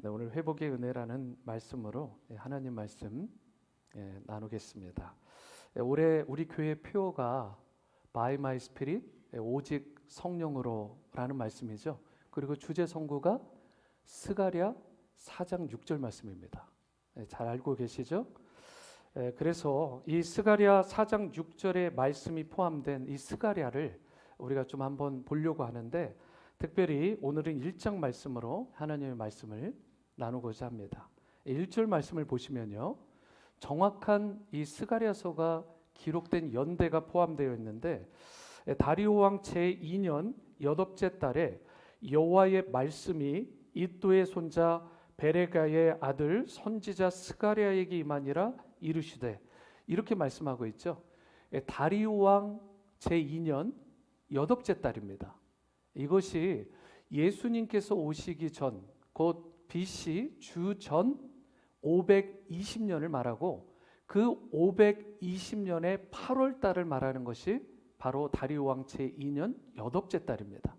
네, 오늘 회복의 은혜라는 말씀으로 하나님 말씀 나누겠습니다. 올해 우리 교회 표어가 By My Spirit, 오직 성령으로라는 말씀이죠. 그리고 주제 성구가 스가랴 4장 6절 말씀입니다. 잘 알고 계시죠? 그래서 이 스가랴 4장 6절의 말씀이 포함된 이 스가랴를 우리가 좀 한번 보려고 하는데, 특별히 오늘은 1장 말씀으로 하나님의 말씀을 나누고자 합니다. 1절 말씀을 보시면요, 정확한 이 스가랴서가 기록된 연대가 포함되어 있는데, 다리오 왕 제2년 여덟째 달에 여호와의 말씀이 이도의 손자 베레가의 아들 선지자 스가랴에게 임하니라 이르시되, 이렇게 말씀하고 있죠. 다리오 왕 제2년 여덟째 달입니다. 이것이 예수님께서 오시기 전, 곧 BC 주전 520년을 말하고, 그 520년의 8월 달을 말하는 것이 바로 다리오 왕 제2년 여덟째 달입니다.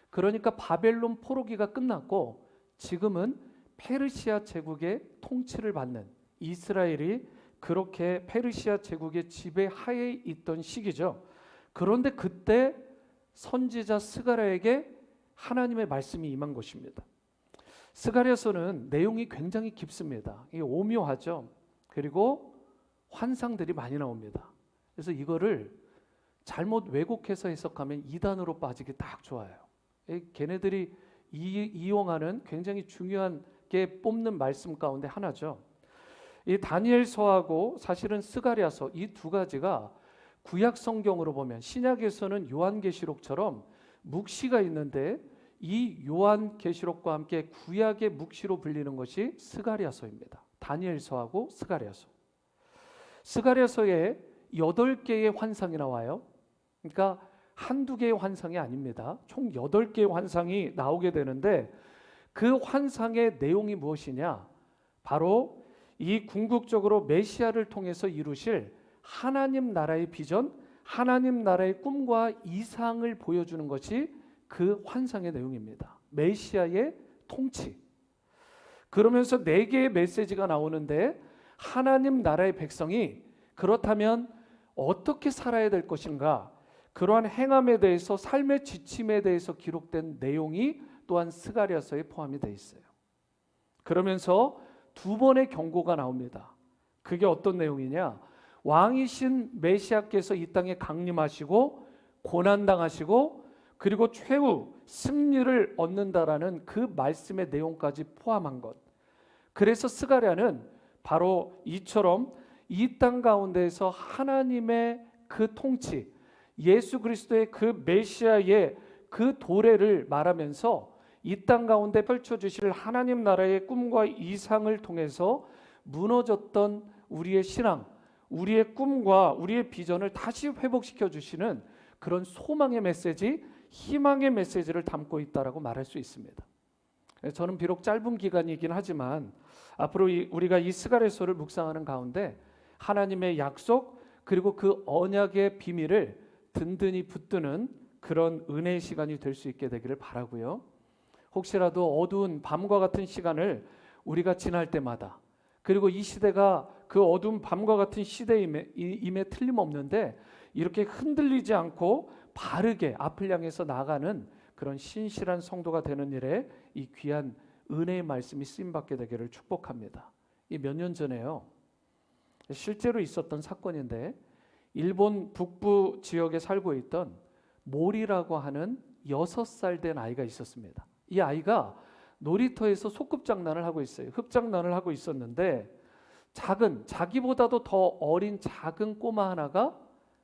그러니까 바벨론 포로기가 끝났고 지금은 페르시아 제국의 통치를 받는, 이스라엘이 그렇게 페르시아 제국의 지배하에 있던 시기죠. 그런데 그때 선지자 스가랴에게 하나님의 말씀이 임한 것입니다. 스가랴서는 내용이 굉장히 깊습니다. 이게 오묘하죠. 그리고 환상들이 많이 나옵니다. 그래서 이거를 잘못 왜곡해서 해석하면 이단으로 빠지기 딱 좋아요. 걔네들이 이용하는 굉장히 중요한 게 뽑는 말씀 가운데 하나죠. 이 다니엘서하고 사실은 스가랴서, 이 두 가지가 구약 성경으로 보면, 신약에서는 요한계시록처럼 묵시가 있는데, 이 요한계시록과 함께 구약의 묵시로 불리는 것이 스가랴서입니다. 다니엘서하고 스가랴서. 스가랴서에 8개의 환상이 나와요. 그러니까 한두 개의 환상이 아닙니다. 총 8개의 환상이 나오게 되는데, 그 환상의 내용이 무엇이냐? 바로 이 궁극적으로 메시아를 통해서 이루실 하나님 나라의 비전, 하나님 나라의 꿈과 이상을 보여주는 것이 그 환상의 내용입니다. 메시아의 통치. 그러면서 4개의 메시지가 나오는데, 하나님 나라의 백성이 그렇다면 어떻게 살아야 될 것인가, 그러한 행함에 대해서, 삶의 지침에 대해서 기록된 내용이 또한 스가랴서에 포함이 되어 있어요. 그러면서 2번의 경고가 나옵니다. 그게 어떤 내용이냐? 왕이신 메시아께서 이 땅에 강림하시고 고난당하시고 그리고 최후 승리를 얻는다라는 그 말씀의 내용까지 포함한 것. 그래서 스가랴는 바로 이처럼 이 땅 가운데에서 하나님의 그 통치, 예수 그리스도의 그 메시아의 그 도래를 말하면서 이 땅 가운데 펼쳐주실 하나님 나라의 꿈과 이상을 통해서 무너졌던 우리의 신앙, 우리의 꿈과 우리의 비전을 다시 회복시켜 주시는 그런 소망의 메시지, 희망의 메시지를 담고 있다라고 말할 수 있습니다. 저는 비록 짧은 기간이긴 하지만 앞으로 우리가 이 스가랴서를 묵상하는 가운데 하나님의 약속, 그리고 그 언약의 비밀을 든든히 붙드는 그런 은혜의 시간이 될 수 있게 되기를 바라고요. 혹시라도 어두운 밤과 같은 시간을 우리가 지날 때마다, 그리고 이 시대가 그 어두운 밤과 같은 시대임에 틀림없는데, 이렇게 흔들리지 않고 바르게 앞을 향해서 나가는 그런 신실한 성도가 되는 일에 이 귀한 은혜의 말씀이 쓰임받게 되기를 축복합니다. 이 몇 년 전에요, 실제로 있었던 사건인데, 일본 북부 지역에 살고 있던 모리라고 하는 6살 된 아이가 있었습니다. 이 아이가 놀이터에서 소꿉장난을 하고 있어요. 흡장난을 하고 있었는데, 자기보다도 더 어린 작은 꼬마 하나가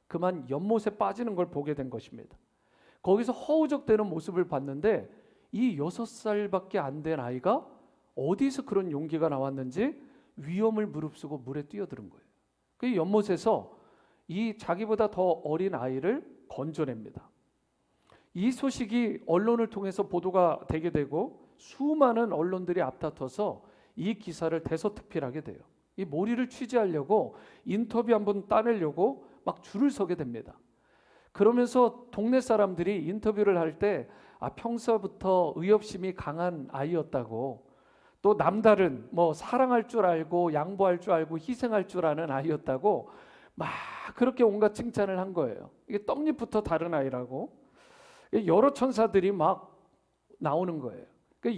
그만 연못에 빠지는 걸 보게 된 것입니다. 거기서 허우적대는 모습을 봤는데, 이 6살밖에 안 된 아이가 어디서 그런 용기가 나왔는지 위험을 무릅쓰고 물에 뛰어드는 거예요. 그 연못에서 이 자기보다 더 어린 아이를 건져냅니다. 이 소식이 언론을 통해서 보도가 되게 되고, 수많은 언론들이 앞다퉈서 이 기사를 대서특필하게 돼요. 이 모리를 취재하려고, 인터뷰 한번 따내려고 막 줄을 서게 됩니다. 그러면서 동네 사람들이 인터뷰를 할 때 평소부터 의협심이 강한 아이였다고, 또 남다른 뭐 사랑할 줄 알고 양보할 줄 알고 희생할 줄 아는 아이였다고 막 그렇게 온갖 칭찬을 한 거예요. 이게 떡잎부터 다른 아이라고 여러 천사들이 막 나오는 거예요.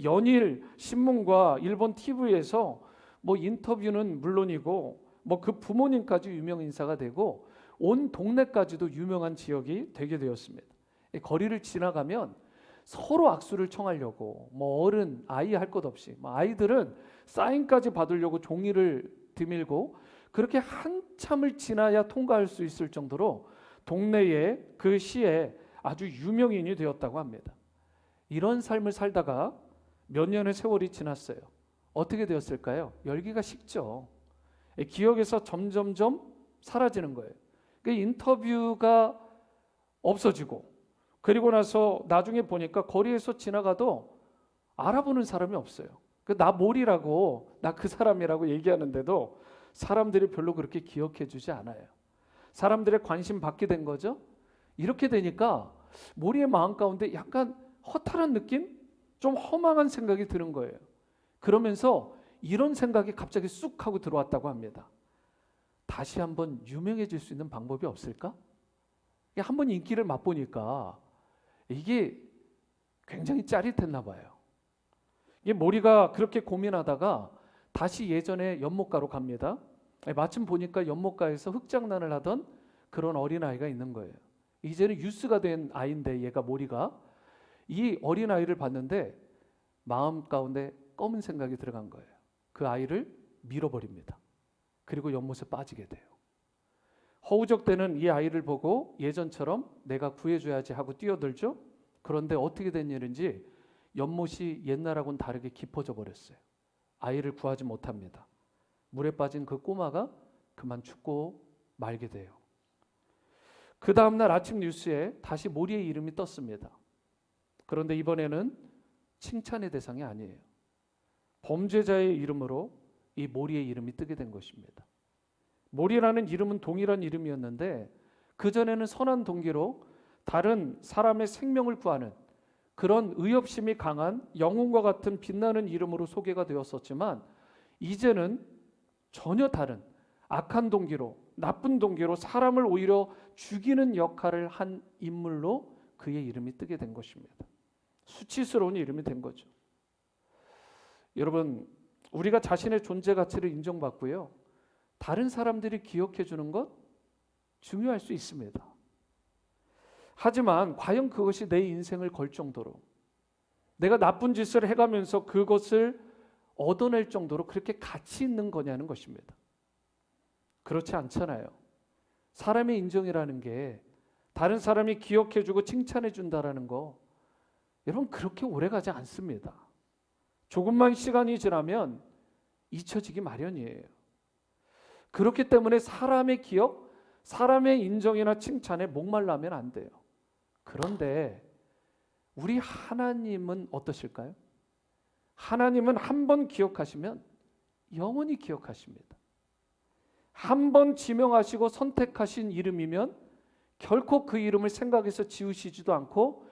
연일 신문과 일본 TV에서 뭐 인터뷰는 물론이고 뭐 그 부모님까지 유명 인사가 되고 온 동네까지도 유명한 지역이 되게 되었습니다. 거리를 지나가면 서로 악수를 청하려고 뭐 어른 아이 할 것 없이 뭐 아이들은 사인까지 받으려고 종이를 드밀고 그렇게 한참을 지나야 통과할 수 있을 정도로 동네에 그 시에 아주 유명인이 되었다고 합니다. 이런 삶을 살다가 몇 년의 세월이 지났어요. 어떻게 되었을까요? 열기가 식죠. 기억에서 점점점 사라지는 거예요. 그 인터뷰가 없어지고 그리고 나서 나중에 보니까 거리에서 지나가도 알아보는 사람이 없어요. 나 몰이라고 나 그 사람이라고 얘기하는데도 사람들이 별로 그렇게 기억해 주지 않아요. 사람들의 관심 받게 된 거죠. 이렇게 되니까 몰이의 마음 가운데 약간 허탈한 느낌? 좀 허망한 생각이 드는 거예요. 그러면서 이런 생각이 갑자기 쑥 하고 들어왔다고 합니다. 다시 한번 유명해질 수 있는 방법이 없을까? 한번 인기를 맛보니까 이게 굉장히 짜릿했나 봐요. 이게 몰이가 그렇게 고민하다가 다시 예전에 연못가로 갑니다. 마침 보니까 연못가에서 흙장난을 하던 그런 어린아이가 있는 거예요. 이제는 유스가 된 아이인데 얘가 몰이가 이 어린아이를 봤는데 마음 가운데 검은 생각이 들어간 거예요. 그 아이를 밀어버립니다. 그리고 연못에 빠지게 돼요. 허우적대는 이 아이를 보고 예전처럼 내가 구해줘야지 하고 뛰어들죠. 그런데 어떻게 된 일인지 연못이 옛날하고는 다르게 깊어져 버렸어요. 아이를 구하지 못합니다. 물에 빠진 그 꼬마가 그만 죽고 말게 돼요. 그 다음날 아침 뉴스에 다시 몰이의 이름이 떴습니다. 그런데 이번에는 칭찬의 대상이 아니에요. 범죄자의 이름으로 이 몰이의 이름이 뜨게 된 것입니다. 몰이라는 이름은 동일한 이름이었는데 그전에는 선한 동기로 다른 사람의 생명을 구하는 그런 의협심이 강한 영웅과 같은 빛나는 이름으로 소개가 되었었지만 이제는 전혀 다른 악한 동기로 나쁜 동기로 사람을 오히려 죽이는 역할을 한 인물로 그의 이름이 뜨게 된 것입니다. 수치스러운 이름이 된 거죠. 여러분, 우리가 자신의 존재 가치를 인정받고요. 다른 사람들이 기억해 주는 것 중요할 수 있습니다. 하지만 과연 그것이 내 인생을 걸 정도로 내가 나쁜 짓을 해가면서 그것을 얻어낼 정도로 그렇게 가치 있는 거냐는 것입니다. 그렇지 않잖아요. 사람의 인정이라는 게 다른 사람이 기억해 주고 칭찬해 준다라는 거 여러분 그렇게 오래가지 않습니다. 조금만 시간이 지나면 잊혀지기 마련이에요. 그렇기 때문에 사람의 기억, 사람의 인정이나 칭찬에 목말라면 안 돼요. 그런데 우리 하나님은 어떠실까요? 하나님은 한 번 기억하시면 영원히 기억하십니다. 한 번 지명하시고 선택하신 이름이면 결코 그 이름을 생각해서 지우시지도 않고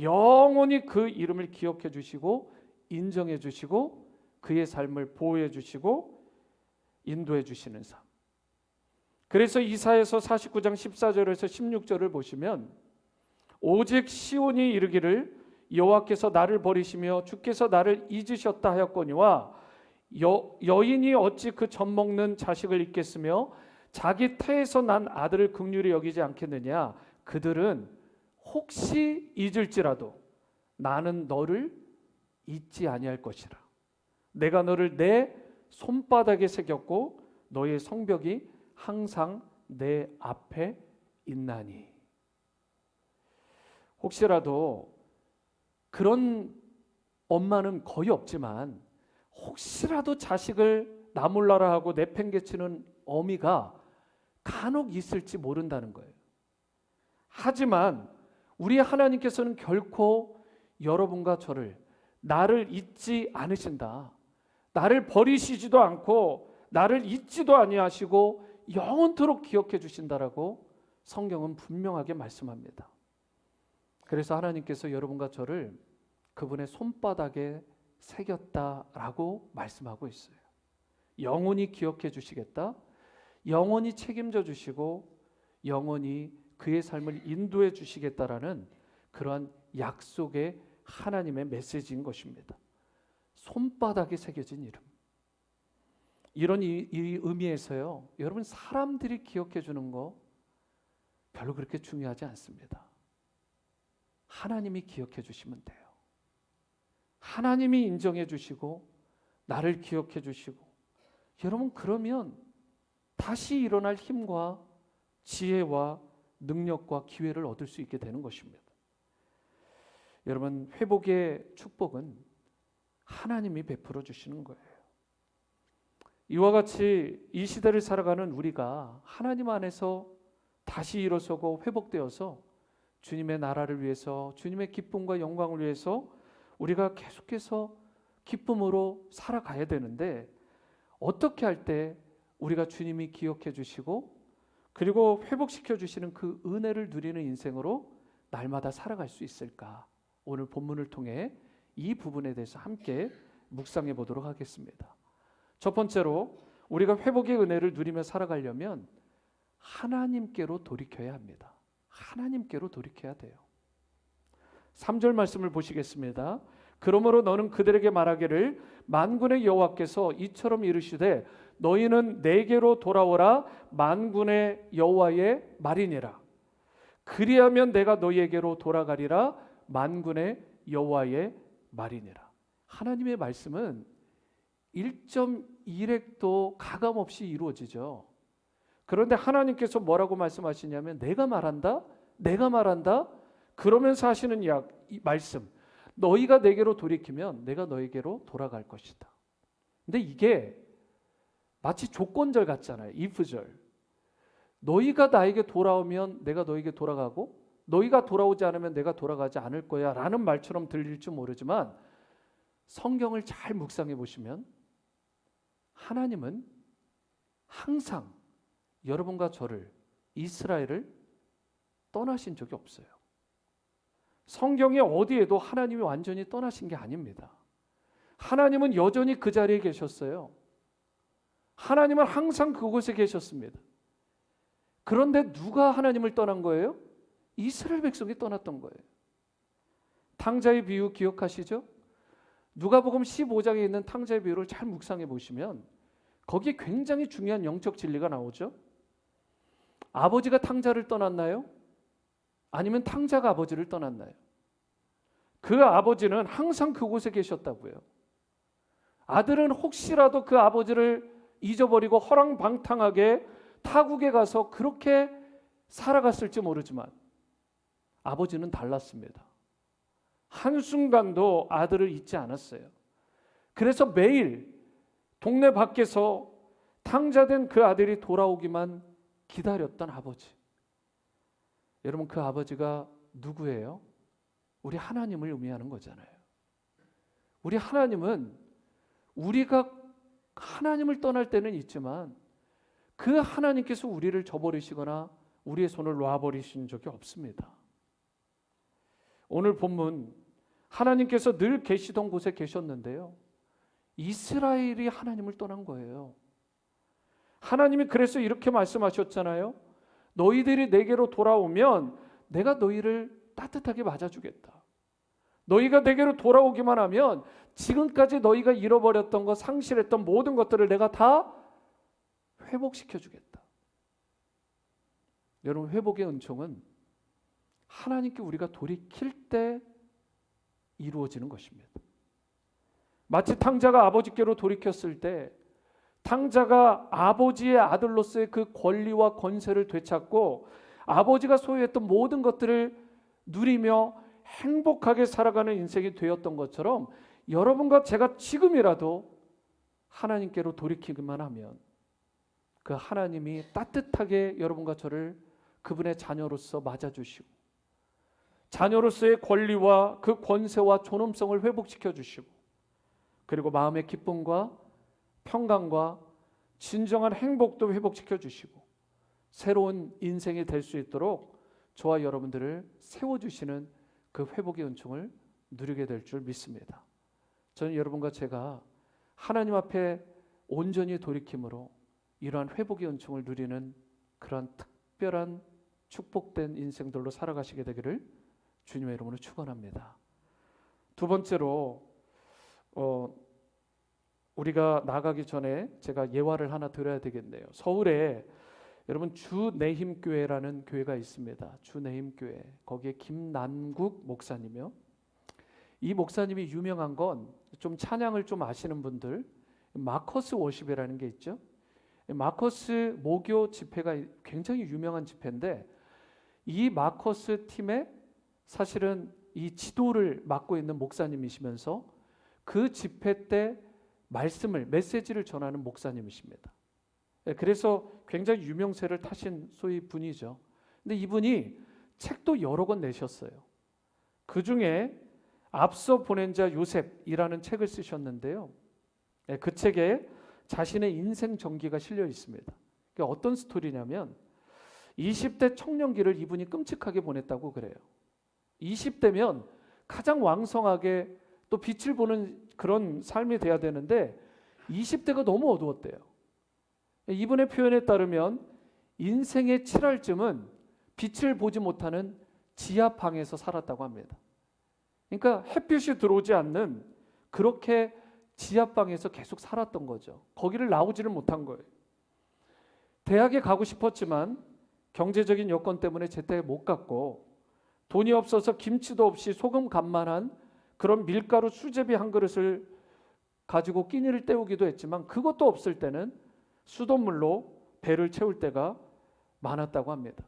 영원히 그 이름을 기억해 주시고 인정해 주시고 그의 삶을 보호해 주시고 인도해 주시는 삶. 그래서 이사야서 49장 14절에서 16절을 보시면 오직 시온이 이르기를 여호와께서 나를 버리시며 주께서 나를 잊으셨다 하였거니와 여인이 어찌 그 젖 먹는 자식을 잊겠으며 자기 태에서 난 아들을 긍휼히 여기지 않겠느냐. 그들은 혹시 잊을지라도 나는 너를 잊지 아니할 것이라. 내가 너를 내 손바닥에 새겼고 너의 성벽이 항상 내 앞에 있나니. 혹시라도 그런 엄마는 거의 없지만 혹시라도 자식을 나 몰라라 하고 내팽개치는 어미가 간혹 있을지 모른다는 거예요. 하지만 우리 하나님께서는 결코 여러분과 저를 나를 잊지 않으신다. 나를 버리시지도 않고 나를 잊지도 아니하시고 영원토록 기억해 주신다라고 성경은 분명하게 말씀합니다. 그래서 하나님께서 여러분과 저를 그분의 손바닥에 새겼다라고 말씀하고 있어요. 영원히 기억해 주시겠다. 영원히 책임져 주시고 영원히 그의 삶을 인도해 주시겠다라는 그러한 약속의 하나님의 메시지인 것입니다. 손바닥에 새겨진 이름. 이런 이 의미에서요. 여러분 사람들이 기억해 주는 거 별로 그렇게 중요하지 않습니다. 하나님이 기억해 주시면 돼요. 하나님이 인정해 주시고 나를 기억해 주시고 여러분 그러면 다시 일어날 힘과 지혜와 능력과 기회를 얻을 수 있게 되는 것입니다. 여러분 회복의 축복은 하나님이 베풀어 주시는 거예요. 이와 같이 이 시대를 살아가는 우리가 하나님 안에서 다시 일어서고 회복되어서 주님의 나라를 위해서 주님의 기쁨과 영광을 위해서 우리가 계속해서 기쁨으로 살아가야 되는데 어떻게 할 때 우리가 주님이 기억해 주시고 그리고 회복시켜 주시는 그 은혜를 누리는 인생으로 날마다 살아갈 수 있을까? 오늘 본문을 통해 이 부분에 대해서 함께 묵상해 보도록 하겠습니다. 첫 번째로 우리가 회복의 은혜를 누리며 살아가려면 하나님께로 돌이켜야 합니다. 하나님께로 돌이켜야 돼요. 3절 말씀을 보시겠습니다. 그러므로 너는 그들에게 말하기를 만군의 여호와께서 이처럼 이르시되 너희는 내게로 돌아오라 만군의 여호와의 말이니라. 그리하면 내가 너희에게로 돌아가리라 만군의 여호와의 말이니라. 하나님의 말씀은 1.1획도 가감없이 이루어지죠. 그런데 하나님께서 뭐라고 말씀하시냐면 내가 말한다? 내가 말한다? 그러면서 하시는 이 말씀 너희가 내게로 돌이키면 내가 너희에게로 돌아갈 것이다. 근데 이게 마치 조건절 같잖아요. if절. 너희가 나에게 돌아오면 내가 너에게 돌아가고 너희가 돌아오지 않으면 내가 돌아가지 않을 거야 라는 말처럼 들릴지 모르지만 성경을 잘 묵상해 보시면 하나님은 항상 여러분과 저를 이스라엘을 떠나신 적이 없어요. 성경의 어디에도 하나님이 완전히 떠나신 게 아닙니다. 하나님은 여전히 그 자리에 계셨어요. 하나님은 항상 그곳에 계셨습니다. 그런데 누가 하나님을 떠난 거예요? 이스라엘 백성이 떠났던 거예요. 탕자의 비유 기억하시죠? 누가복음 15장에 있는 탕자의 비유를 잘 묵상해 보시면 거기에 굉장히 중요한 영적 진리가 나오죠. 아버지가 탕자를 떠났나요? 아니면 탕자가 아버지를 떠났나요? 그 아버지는 항상 그곳에 계셨다고요. 아들은 혹시라도 그 아버지를 잊어버리고 허랑방탕하게 타국에 가서 그렇게 살아갔을지 모르지만 아버지는 달랐습니다. 한순간도 아들을 잊지 않았어요. 그래서 매일 동네 밖에서 탕자된 그 아들이 돌아오기만 기다렸던 아버지. 여러분 그 아버지가 누구예요? 우리 하나님을 의미하는 거잖아요. 우리 하나님은 우리가 하나님을 떠날 때는 있지만 그 하나님께서 우리를 저버리시거나 우리의 손을 놔버리신 적이 없습니다. 오늘 본문 하나님께서 늘 계시던 곳에 계셨는데요. 이스라엘이 하나님을 떠난 거예요. 하나님이 그래서 이렇게 말씀하셨잖아요. 너희들이 내게로 돌아오면 내가 너희를 따뜻하게 맞아주겠다. 너희가 내게로 돌아오기만 하면 지금까지 너희가 잃어버렸던 것, 상실했던 모든 것들을 내가 다 회복시켜 주겠다. 여러분 회복의 은총은 하나님께 우리가 돌이킬 때 이루어지는 것입니다. 마치 탕자가 아버지께로 돌이켰을 때 탕자가 아버지의 아들로서의 그 권리와 권세를 되찾고 아버지가 소유했던 모든 것들을 누리며 행복하게 살아가는 인생이 되었던 것처럼 여러분과 제가 지금이라도 하나님께로 돌이키기만 하면 그 하나님이 따뜻하게 여러분과 저를 그분의 자녀로서 맞아주시고 자녀로서의 권리와 그 권세와 존엄성을 회복시켜 주시고 그리고 마음의 기쁨과 평강과 진정한 행복도 회복시켜 주시고 새로운 인생이 될 수 있도록 저와 여러분들을 세워주시는 그 회복의 은총을 누리게 될 줄 믿습니다. 저는 여러분과 제가 하나님 앞에 온전히 돌이킴으로 이러한 회복의 은총을 누리는 그러한 특별한 축복된 인생들로 살아가시게 되기를 주님의 이름으로 축원합니다. 두 번째로 우리가 나가기 전에 제가 예화를 하나 드려야 되겠네요. 서울에 여러분 주내힘교회라는 교회가 있습니다. 주내힘교회. 거기에 김남국 목사님이요. 이 목사님이 유명한 건 좀 찬양을 좀 아시는 분들 마커스 워십이라는 게 있죠. 마커스 모교 집회가 굉장히 유명한 집회인데 이 마커스 팀의 사실은 이 지도를 맡고 있는 목사님이시면서 그 집회 때 메시지를 전하는 목사님이십니다. 그래서 굉장히 유명세를 타신 소위 분이죠. 근데 이분이 책도 여러 권 내셨어요. 그 중에 앞서 보낸 자 요셉이라는 책을 쓰셨는데요. 그 책에 자신의 인생 전기가 실려 있습니다. 어떤 스토리냐면 20대 청년기를 이분이 끔찍하게 보냈다고 그래요. 20대면 가장 왕성하게 또 빛을 보는 그런 삶이 돼야 되는데 20대가 너무 어두웠대요. 이분의 표현에 따르면 인생의 7할쯤은 빛을 보지 못하는 지하방에서 살았다고 합니다. 그러니까 햇빛이 들어오지 않는 그렇게 지하방에서 계속 살았던 거죠. 거기를 나오지를 못한 거예요. 대학에 가고 싶었지만 경제적인 여건 때문에 제때 못 갔고 돈이 없어서 김치도 없이 소금 간만한 그런 밀가루 수제비 한 그릇을 가지고 끼니를 때우기도 했지만 그것도 없을 때는 수돗물로 배를 채울 때가 많았다고 합니다.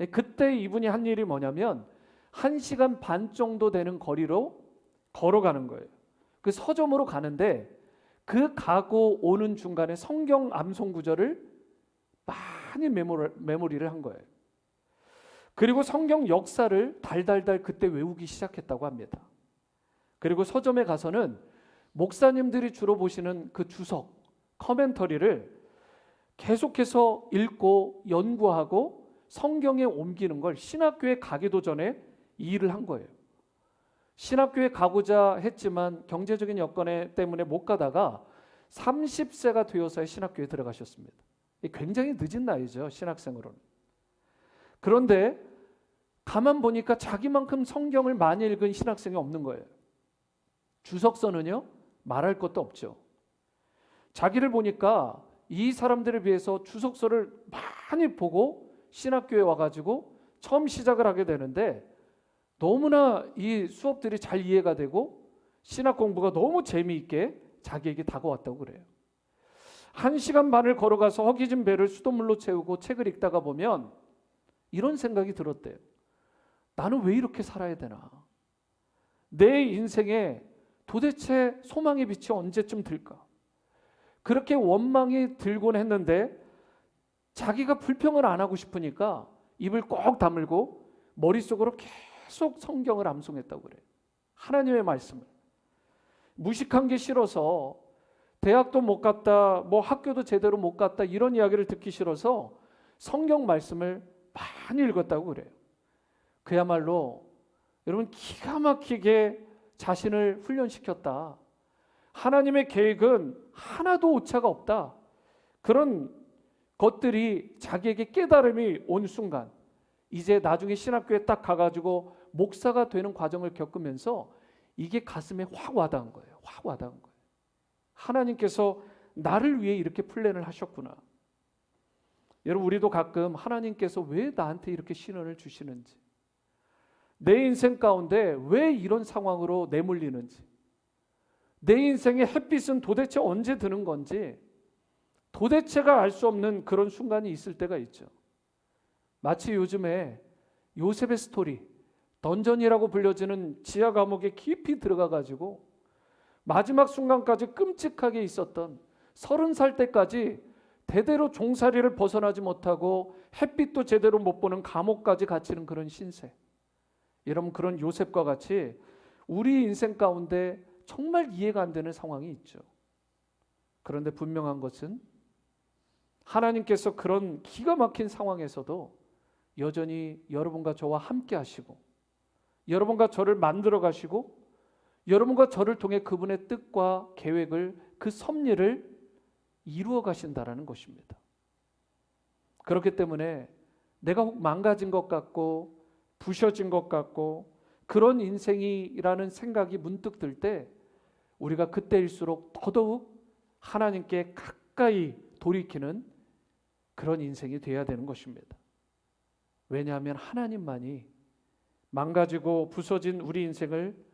그때 이분이 한 일이 뭐냐면 1시간 반 정도 되는 거리로 걸어가는 거예요. 그 서점으로 가는데 그 가고 오는 중간에 성경 암송 구절을 많이 메모리를 한 거예요. 그리고 성경 역사를 달달달 그때 외우기 시작했다고 합니다. 그리고 서점에 가서는 목사님들이 주로 보시는 그 주석, 커멘터리를 계속해서 읽고 연구하고 성경에 옮기는 걸 신학교에 가기도 전에 이 일을 한 거예요. 신학교에 가고자 했지만 경제적인 여건 때문에 못 가다가 30세가 되어서야 신학교에 들어가셨습니다. 굉장히 늦은 나이죠, 신학생으로는. 그런데 가만 보니까 자기만큼 성경을 많이 읽은 신학생이 없는 거예요. 주석서는요, 말할 것도 없죠. 자기를 보니까 이 사람들에 비해서 주석서를 많이 보고 신학교에 와가지고 처음 시작을 하게 되는데 너무나 이 수업들이 잘 이해가 되고 신학 공부가 너무 재미있게 자기에게 다가왔다고 그래요. 1시간 반을 걸어가서 허기진 배를 수돗물로 채우고 책을 읽다가 보면 이런 생각이 들었대요. 나는 왜 이렇게 살아야 되나? 내 인생에 도대체 소망의 빛이 언제쯤 들까? 그렇게 원망이 들곤 했는데 자기가 불평을 안 하고 싶으니까 입을 꼭 다물고 머릿속으로 계속 성경을 암송했다고 그래요. 하나님의 말씀을. 무식한 게 싫어서 대학도 못 갔다, 뭐 학교도 제대로 못 갔다 이런 이야기를 듣기 싫어서 성경 말씀을 많이 읽었다고 그래요. 그야말로 여러분 기가 막히게 자신을 훈련시켰다. 하나님의 계획은 하나도 오차가 없다. 그런 것들이 자기에게 깨달음이 온 순간 이제 나중에 신학교에 딱 가가지고 목사가 되는 과정을 겪으면서 이게 가슴에 확 와닿은 거예요. 확 와닿은 거예요. 하나님께서 나를 위해 이렇게 플랜을 하셨구나. 여러분 우리도 가끔 하나님께서 왜 나한테 이렇게 시련을 주시는지, 내 인생 가운데 왜 이런 상황으로 내몰리는지, 내 인생의 햇빛은 도대체 언제 드는 건지 도대체가 알 수 없는 그런 순간이 있을 때가 있죠. 마치 요즘에 요셉의 스토리, 던전이라고 불려지는 지하 감옥에 깊이 들어가가지고 마지막 순간까지 끔찍하게 있었던 30살 때까지 대대로 종살이를 벗어나지 못하고 햇빛도 제대로 못 보는 감옥까지 갇히는 그런 신세. 여러분 그런 요셉과 같이 우리 인생 가운데 정말 이해가 안 되는 상황이 있죠. 그런데 분명한 것은 하나님께서 그런 기가 막힌 상황에서도 여전히 여러분과 저와 함께 하시고 여러분과 저를 만들어 가시고 여러분과 저를 통해 그분의 뜻과 계획을, 그 섭리를 이루어 가신다라는 것입니다. 그렇기 때문에 내가 혹 망가진 것 같고 부셔진 것 같고 그런 인생이라는 생각이 문득 들 때 우리가 그때일수록 더더욱 하나님께 가까이 돌이키는 그런 인생이 되어야 되는 것입니다. 왜냐하면 하나님만이 망가지고 부서진 우리 인생을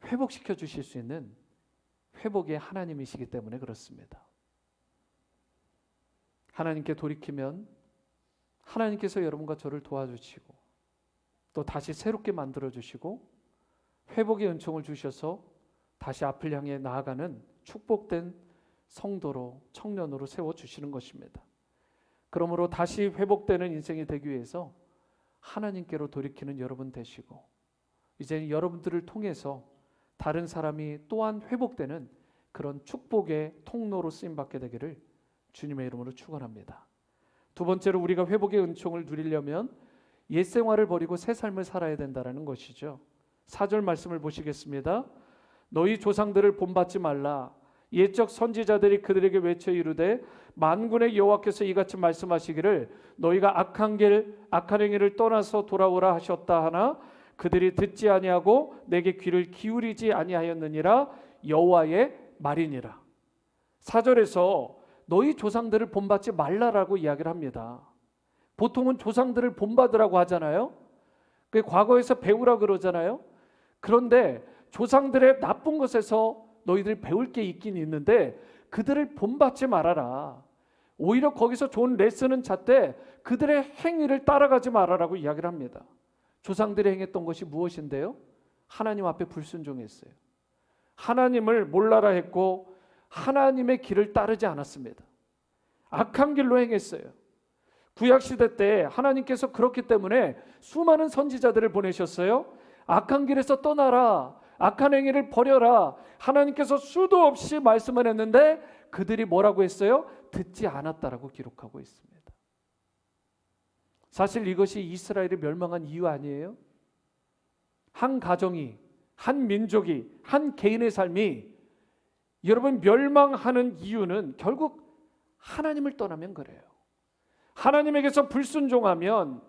회복시켜 주실 수 있는 회복의 하나님이시기 때문에 그렇습니다. 하나님께 돌이키면 하나님께서 여러분과 저를 도와주시고 또 다시 새롭게 만들어주시고 회복의 은총을 주셔서 다시 앞을 향해 나아가는 축복된 성도로, 청년으로 세워주시는 것입니다. 그러므로 다시 회복되는 인생이 되기 위해서 하나님께로 돌이키는 여러분 되시고 이제 여러분들을 통해서 다른 사람이 또한 회복되는 그런 축복의 통로로 쓰임받게 되기를 주님의 이름으로 축원합니다. 두 번째로 우리가 회복의 은총을 누리려면 옛 생활을 버리고 새 삶을 살아야 된다는 것이죠. 4절 말씀을 보시겠습니다. 너희 조상들을 본받지 말라. 옛적 선지자들이 그들에게 외쳐 이르되 만군의 여호와께서 이같이 말씀하시기를 너희가 악한 행위를 떠나서 돌아오라 하셨다 하나 그들이 듣지 아니하고 내게 귀를 기울이지 아니하였느니라. 여호와의 말이니라. 4절에서 너희 조상들을 본받지 말라라고 이야기를 합니다. 보통은 조상들을 본받으라고 하잖아요. 그 과거에서 배우라 그러잖아요. 그런데 조상들의 나쁜 것에서 너희들 배울 게 있긴 있는데 그들을 본받지 말아라. 오히려 거기서 좋은 레슨은 잣되 그들의 행위를 따라가지 말아라고 이야기를 합니다. 조상들이 행했던 것이 무엇인데요? 하나님 앞에 불순종했어요. 하나님을 몰라라 했고 하나님의 길을 따르지 않았습니다. 악한 길로 행했어요. 구약시대 때 하나님께서 그렇기 때문에 수많은 선지자들을 보내셨어요. 악한 길에서 떠나라. 악한 행위를 버려라. 하나님께서 수도 없이 말씀을 했는데 그들이 뭐라고 했어요? 듣지 않았다라고 기록하고 있습니다. 사실 이것이 이스라엘이 멸망한 이유 아니에요? 한 가정이, 한 민족이, 한 개인의 삶이 여러분 멸망하는 이유는 결국 하나님을 떠나면 그래요. 하나님에게서 불순종하면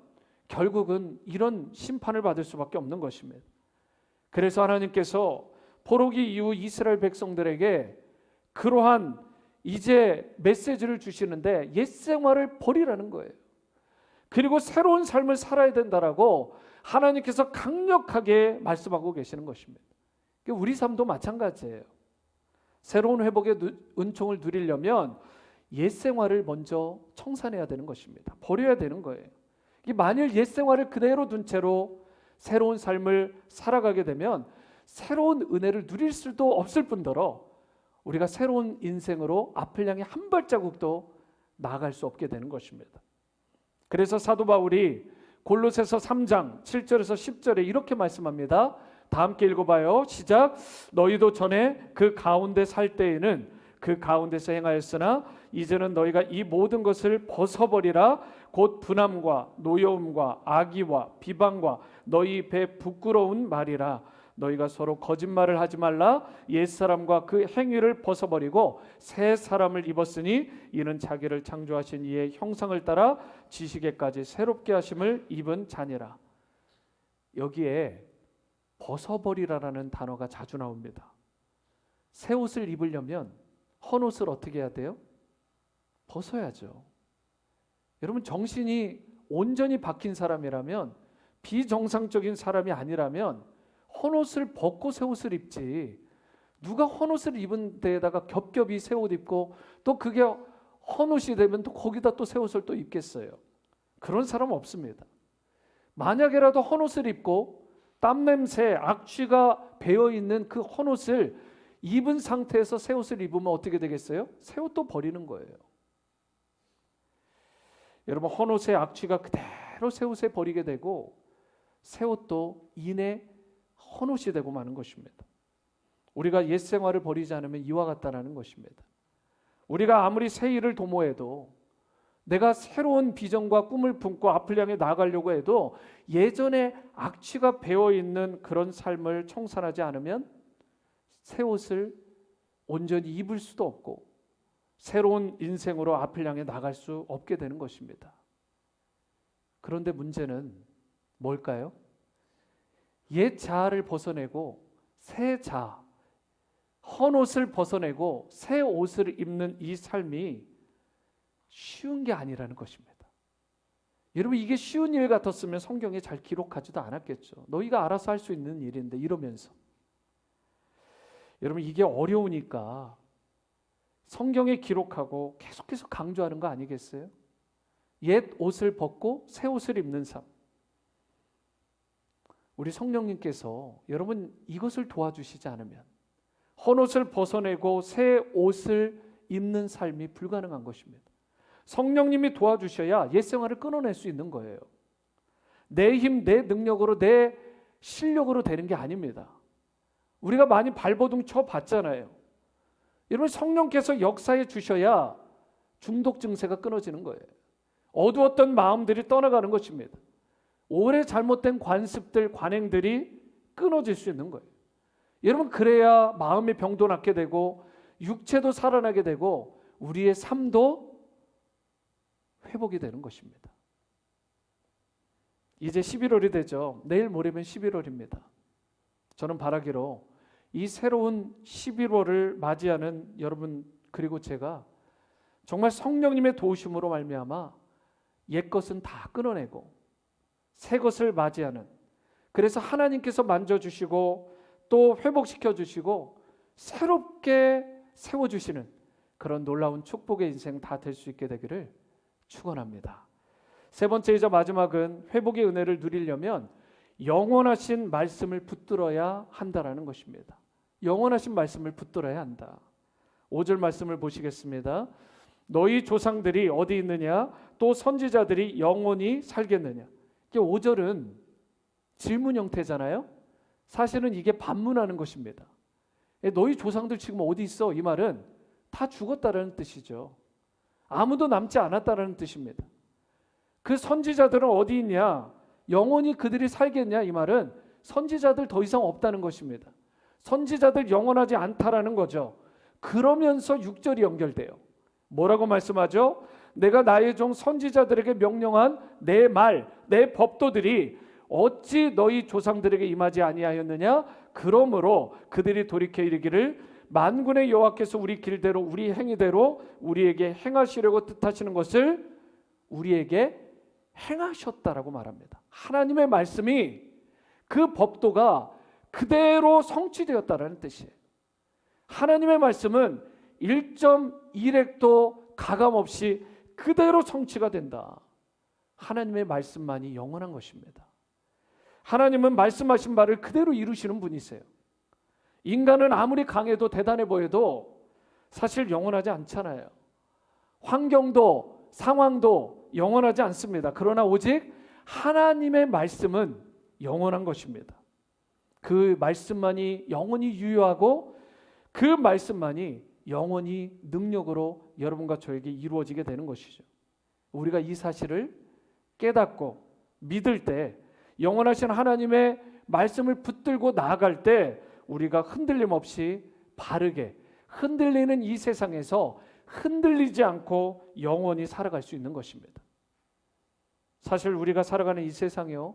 결국은 이런 심판을 받을 수밖에 없는 것입니다. 그래서 하나님께서 포로기 이후 이스라엘 백성들에게 그러한 이제 메시지를 주시는데 옛 생활을 버리라는 거예요. 그리고 새로운 삶을 살아야 된다라고 하나님께서 강력하게 말씀하고 계시는 것입니다. 우리 삶도 마찬가지예요. 새로운 회복의 은총을 누리려면 옛 생활을 먼저 청산해야 되는 것입니다. 버려야 되는 거예요. 만일 옛 생활을 그대로 둔 채로 새로운 삶을 살아가게 되면 새로운 은혜를 누릴 수도 없을 뿐더러 우리가 새로운 인생으로 앞을 향해 한 발자국도 나아갈 수 없게 되는 것입니다. 그래서 사도 바울이 골로새서 3장 7절에서 10절에 이렇게 말씀합니다. 다 함께 읽어봐요. 시작. 너희도 전에 그 가운데 살 때에는 그 가운데서 행하였으나 이제는 너희가 이 모든 것을 벗어버리라. 곧 분함과 노여움과 악의와 비방과 너희 배 부끄러운 말이라. 너희가 서로 거짓말을 하지 말라. 옛사람과 그 행위를 벗어버리고 새 사람을 입었으니 이는 자기를 창조하신 이의 형상을 따라 지식에까지 새롭게 하심을 입은 자니라. 여기에 벗어버리라라는 단어가 자주 나옵니다. 새 옷을 입으려면 헌 옷을 어떻게 해야 돼요? 벗어야죠. 여러분 정신이 온전히 박힌 사람이라면 비정상적인 사람이 아니라면 헌옷을 벗고 새 옷을 입지 누가 헌옷을 입은 데에다가 겹겹이 새 옷 입고 또 그게 헌옷이 되면 또 거기다 또 새 옷을 또 입겠어요? 그런 사람 없습니다. 만약에라도 헌옷을 입고 땀냄새, 악취가 배어있는 그 헌옷을 입은 상태에서 새 옷을 입으면 어떻게 되겠어요? 새 옷도 버리는 거예요. 여러분 헌옷의 악취가 그대로 새 옷에 버리게 되고 새 옷도 이내 헌옷이 되고 마는 것입니다. 우리가 옛 생활을 버리지 않으면 이와 같다라는 것입니다. 우리가 아무리 새 일을 도모해도 내가 새로운 비전과 꿈을 품고 앞을 향해 나아가려고 해도 예전에 악취가 배어있는 그런 삶을 청산하지 않으면 새 옷을 온전히 입을 수도 없고 새로운 인생으로 앞을 향해 나갈 수 없게 되는 것입니다. 그런데 문제는 뭘까요? 옛 자아를 벗어내고 새 자아, 헌 옷을 벗어내고 새 옷을 입는 이 삶이 쉬운 게 아니라는 것입니다. 여러분, 이게 쉬운 일 같았으면 성경에 잘 기록하지도 않았겠죠. 너희가 알아서 할 수 있는 일인데 이러면서. 여러분, 이게 어려우니까 성경에 기록하고 계속해서 강조하는 거 아니겠어요? 옛 옷을 벗고 새 옷을 입는 삶. 우리 성령님께서 여러분 이것을 도와주시지 않으면 헌 옷을 벗어내고 새 옷을 입는 삶이 불가능한 것입니다. 성령님이 도와주셔야 옛 생활을 끊어낼 수 있는 거예요. 내 힘, 내 능력으로, 내 실력으로 되는 게 아닙니다. 우리가 많이 발버둥 쳐 봤잖아요. 여러분, 성령께서 역사해 주셔야 중독 증세가 끊어지는 거예요. 어두웠던 마음들이 떠나가는 것입니다. 오래 잘못된 관습들, 관행들이 끊어질 수 있는 거예요. 여러분, 그래야 마음의 병도 낫게 되고 육체도 살아나게 되고 우리의 삶도 회복이 되는 것입니다. 이제 11월이 되죠. 내일 모레면 11월입니다. 저는 바라기로 이 새로운 11월을 맞이하는 여러분 그리고 제가 정말 성령님의 도우심으로 말미암아 옛것은 다 끊어내고 새 것을 맞이하는, 그래서 하나님께서 만져주시고 또 회복시켜 주시고 새롭게 세워주시는 그런 놀라운 축복의 인생 다 될 수 있게 되기를 축원합니다. 세 번째이자 마지막은 회복의 은혜를 누리려면 영원하신 말씀을 붙들어야 한다라는 것입니다. 영원하신 말씀을 붙들어야 한다. 5절 말씀을 보시겠습니다. 너희 조상들이 어디 있느냐? 또 선지자들이 영원히 살겠느냐? 5절은 질문 형태잖아요. 사실은 이게 반문하는 것입니다. 너희 조상들 지금 어디 있어? 이 말은 다 죽었다라는 뜻이죠. 아무도 남지 않았다라는 뜻입니다. 그 선지자들은 어디 있냐? 영원히 그들이 살겠냐? 이 말은 선지자들 더 이상 없다는 것입니다. 선지자들 영원하지 않다라는 거죠. 그러면서 6절이 연결돼요. 뭐라고 말씀하죠? 내가 나의 종 선지자들에게 명령한 내 말, 내 법도들이 어찌 너희 조상들에게 임하지 아니하였느냐? 그러므로 그들이 돌이켜 이르기를 만군의 여호와께서 우리 길대로 우리 행위대로 우리에게 행하시려고 뜻하시는 것을 우리에게 행하셨다라고 말합니다. 하나님의 말씀이 그 법도가 그대로 성취되었다라는 뜻이에요. 하나님의 말씀은 1.1획도 가감없이 그대로 성취가 된다. 하나님의 말씀만이 영원한 것입니다. 하나님은 말씀하신 바를 그대로 이루시는 분이세요. 인간은 아무리 강해도 대단해 보여도 사실 영원하지 않잖아요. 환경도 상황도 영원하지 않습니다. 그러나 오직 하나님의 말씀은 영원한 것입니다. 그 말씀만이 영원히 유효하고 그 말씀만이 영원히 능력으로 여러분과 저에게 이루어지게 되는 것이죠. 우리가 이 사실을 깨닫고 믿을 때, 영원하신 하나님의 말씀을 붙들고 나아갈 때 우리가 흔들림 없이 바르게 흔들리는 이 세상에서 흔들리지 않고 영원히 살아갈 수 있는 것입니다. 사실 우리가 살아가는 이 세상이요,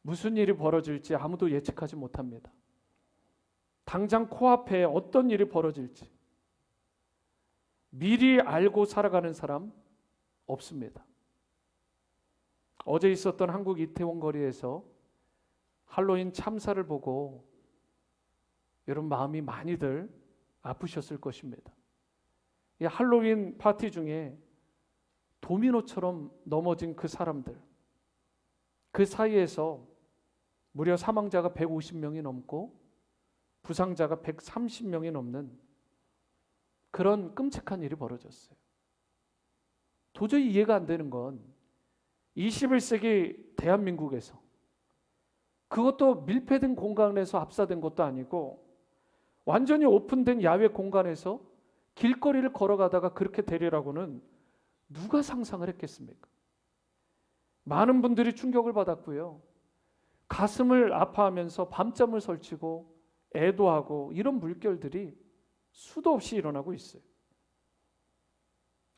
무슨 일이 벌어질지 아무도 예측하지 못합니다. 당장 코앞에 어떤 일이 벌어질지 미리 알고 살아가는 사람 없습니다. 어제 있었던 한국 이태원 거리에서 할로윈 참사를 보고 여러분 마음이 많이들 아프셨을 것입니다. 이 할로윈 파티 중에 도미노처럼 넘어진 그 사람들, 그 사이에서 무려 사망자가 150명이 넘고 부상자가 130명이 넘는 그런 끔찍한 일이 벌어졌어요. 도저히 이해가 안 되는 건 21세기 대한민국에서, 그것도 밀폐된 공간에서 압사된 것도 아니고 완전히 오픈된 야외 공간에서 길거리를 걸어가다가 그렇게 되리라고는 누가 상상을 했겠습니까? 많은 분들이 충격을 받았고요. 가슴을 아파하면서 밤잠을 설치고 애도하고 이런 물결들이 수도 없이 일어나고 있어요.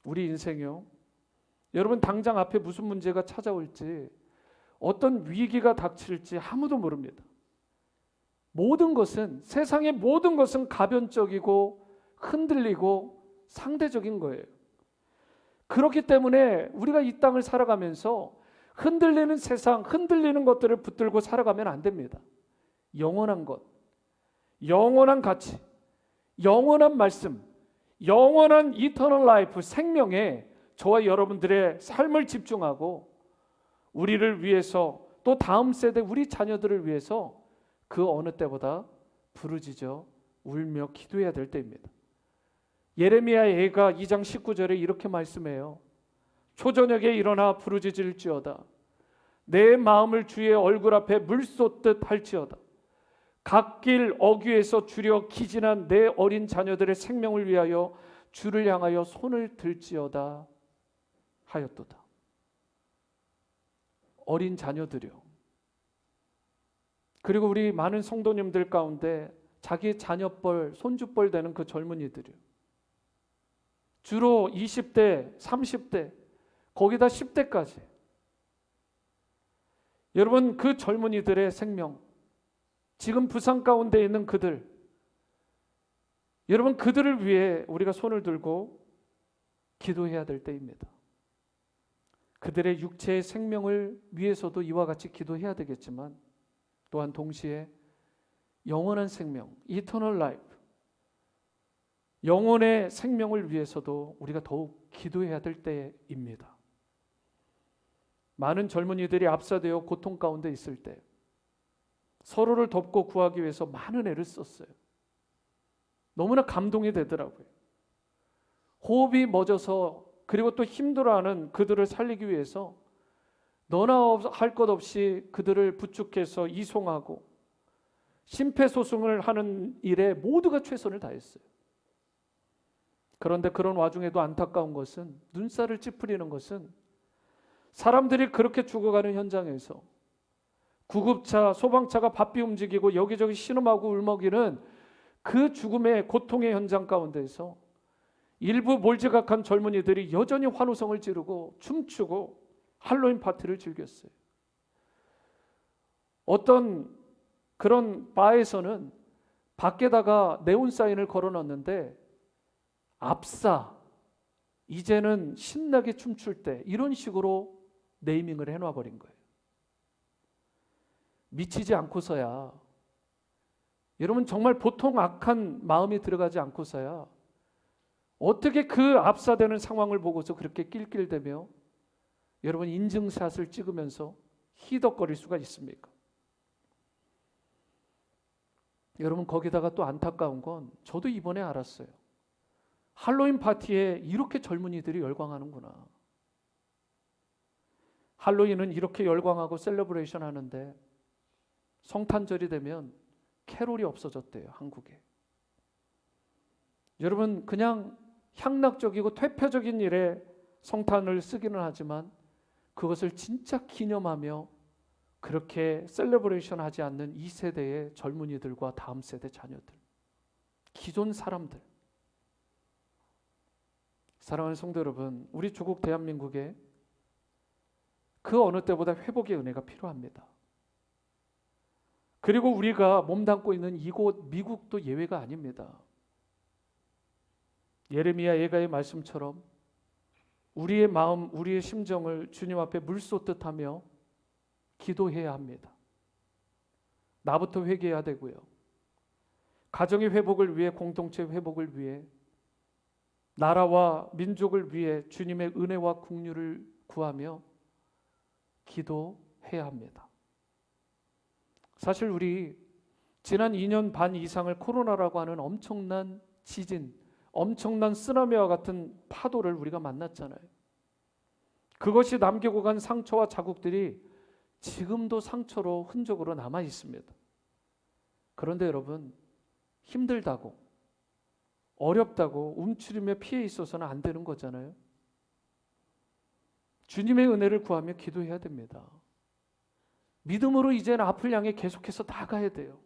우리 인생이요. 여러분 당장 앞에 무슨 문제가 찾아올지, 어떤 위기가 닥칠지 아무도 모릅니다. 모든 것은, 세상의 모든 것은 가변적이고 흔들리고 상대적인 거예요. 그렇기 때문에 우리가 이 땅을 살아가면서 흔들리는 세상, 흔들리는 것들을 붙들고 살아가면 안 됩니다. 영원한 것, 영원한 가치, 영원한 말씀, 영원한 이터널 라이프, 생명에 저와 여러분들의 삶을 집중하고 우리를 위해서, 또 다음 세대 우리 자녀들을 위해서 그 어느 때보다 부르짖어 울며 기도해야 될 때입니다. 예레미야 예가 2장 19절에 이렇게 말씀해요. 초저녁에 일어나 부르짖을지어다. 내 마음을 주의 얼굴 앞에 물 쏟듯 할지어다. 갓길 어귀에서 주려 기진한 내 어린 자녀들의 생명을 위하여 주를 향하여 손을 들지어다 하였도다. 어린 자녀들이요. 그리고 우리 많은 성도님들 가운데 자기 자녀뻘, 손주뻘 되는 그 젊은이들이요. 주로 20대, 30대, 거기다 10대까지. 여러분, 그 젊은이들의 생명, 지금 부상 가운데 있는 그들, 여러분 그들을 위해 우리가 손을 들고 기도해야 될 때입니다. 그들의 육체의 생명을 위해서도 이와 같이 기도해야 되겠지만, 또한 동시에 영원한 생명, 이터널 라이프, 영혼의 생명을 위해서도 우리가 더욱 기도해야 될 때입니다. 많은 젊은이들이 압사되어 고통 가운데 있을 때 서로를 돕고 구하기 위해서 많은 애를 썼어요. 너무나 감동이 되더라고요. 호흡이 멎어서, 그리고 또 힘들어하는 그들을 살리기 위해서 너나 할 것 없이 그들을 부축해서 이송하고 심폐소생을 하는 일에 모두가 최선을 다했어요. 그런데 그런 와중에도 안타까운 것은, 눈살을 찌푸리는 것은, 사람들이 그렇게 죽어가는 현장에서 구급차, 소방차가 바삐 움직이고 여기저기 신음하고 울먹이는 그 죽음의 고통의 현장 가운데서 일부 몰지각한 젊은이들이 여전히 환호성을 지르고 춤추고 할로윈 파티를 즐겼어요. 어떤 그런 바에서는 밖에다가 네온 사인을 걸어놨는데 압사, 이제는 신나게 춤출 때, 이런 식으로 네이밍을 해놔버린 거예요. 미치지 않고서야, 여러분 정말 보통 악한 마음이 들어가지 않고서야 어떻게 그 압사되는 상황을 보고서 그렇게 낄낄대며 여러분 인증샷을 찍으면서 희덕거릴 수가 있습니까? 여러분 거기다가 또 안타까운 건, 저도 이번에 알았어요. 할로윈 파티에 이렇게 젊은이들이 열광하는구나. 할로윈은 이렇게 열광하고 셀러브레이션 하는데 성탄절이 되면 캐롤이 없어졌대요, 한국에. 여러분 그냥 향락적이고 퇴폐적인 일에 성탄을 쓰기는 하지만 그것을 진짜 기념하며 그렇게 셀러브레이션 하지 않는 이 세대의 젊은이들과 다음 세대 자녀들, 기존 사람들. 사랑하는 성도 여러분, 우리 조국 대한민국에 그 어느 때보다 회복의 은혜가 필요합니다. 그리고 우리가 몸담고 있는 이곳 미국도 예외가 아닙니다. 예레미야 예가의 말씀처럼 우리의 마음, 우리의 심정을 주님 앞에 물 쏟듯 하며 기도해야 합니다. 나부터 회개해야 되고요. 가정의 회복을 위해, 공동체 회복을 위해, 나라와 민족을 위해 주님의 은혜와 긍휼을 구하며 기도해야 합니다. 사실 우리 지난 2년 반 이상을 코로나라고 하는 엄청난 지진, 엄청난 쓰나미와 같은 파도를 우리가 만났잖아요. 그것이 남기고 간 상처와 자국들이 지금도 상처로, 흔적으로 남아 있습니다. 그런데 여러분, 힘들다고, 어렵다고 움츠리며 피해 있어서는 안 되는 거잖아요. 주님의 은혜를 구하며 기도해야 됩니다. 믿음으로 이제는 앞을 향해 계속해서 나가야 돼요.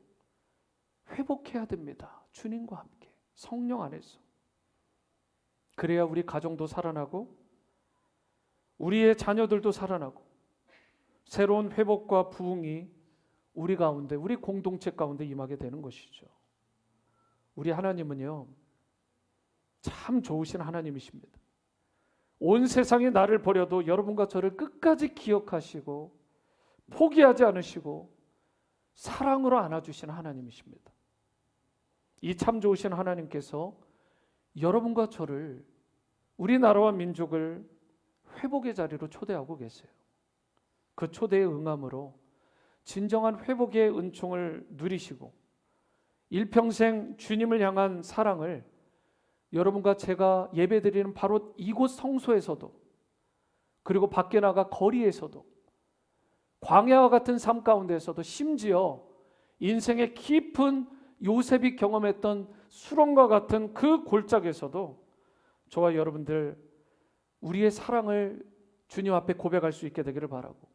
회복해야 됩니다. 주님과 함께 성령 안에서. 그래야 우리 가정도 살아나고 우리의 자녀들도 살아나고 새로운 회복과 부흥이 우리 가운데, 우리 공동체 가운데 임하게 되는 것이죠. 우리 하나님은요, 참 좋으신 하나님이십니다. 온 세상이 나를 버려도 여러분과 저를 끝까지 기억하시고 포기하지 않으시고 사랑으로 안아주신 하나님이십니다. 이 참 좋으신 하나님께서 여러분과 저를, 우리나라와 민족을 회복의 자리로 초대하고 계세요. 그 초대에 응함으로 진정한 회복의 은총을 누리시고 일평생 주님을 향한 사랑을 여러분과 제가 예배드리는 바로 이곳 성소에서도, 그리고 밖에 나가 거리에서도, 광야와 같은 삶 가운데서도, 심지어 인생의 깊은 요셉이 경험했던 수렁과 같은 그 골짜기에서도 저와 여러분들 우리의 사랑을 주님 앞에 고백할 수 있게 되기를 바라고,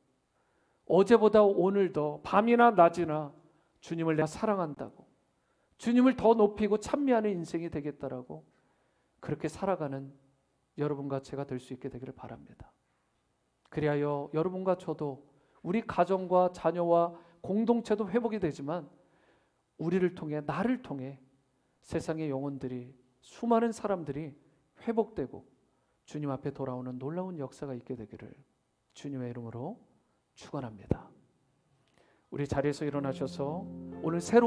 어제보다 오늘 더 밤이나 낮이나 주님을 내가 사랑한다고, 주님을 더 높이고 찬미하는 인생이 되겠다라고 그렇게 살아가는 여러분과 제가 될 수 있게 되기를 바랍니다. 그리하여 여러분과 저도 우리 가정과 자녀와 공동체도 회복이 되지만 우리를 통해, 나를 통해 세상의 영혼들이, 수많은 사람들이 회복되고 주님 앞에 돌아오는 놀라운 역사가 있게 되기를 주님의 이름으로 축원합니다. 우리 자리에서 일어나셔서 오늘 새로운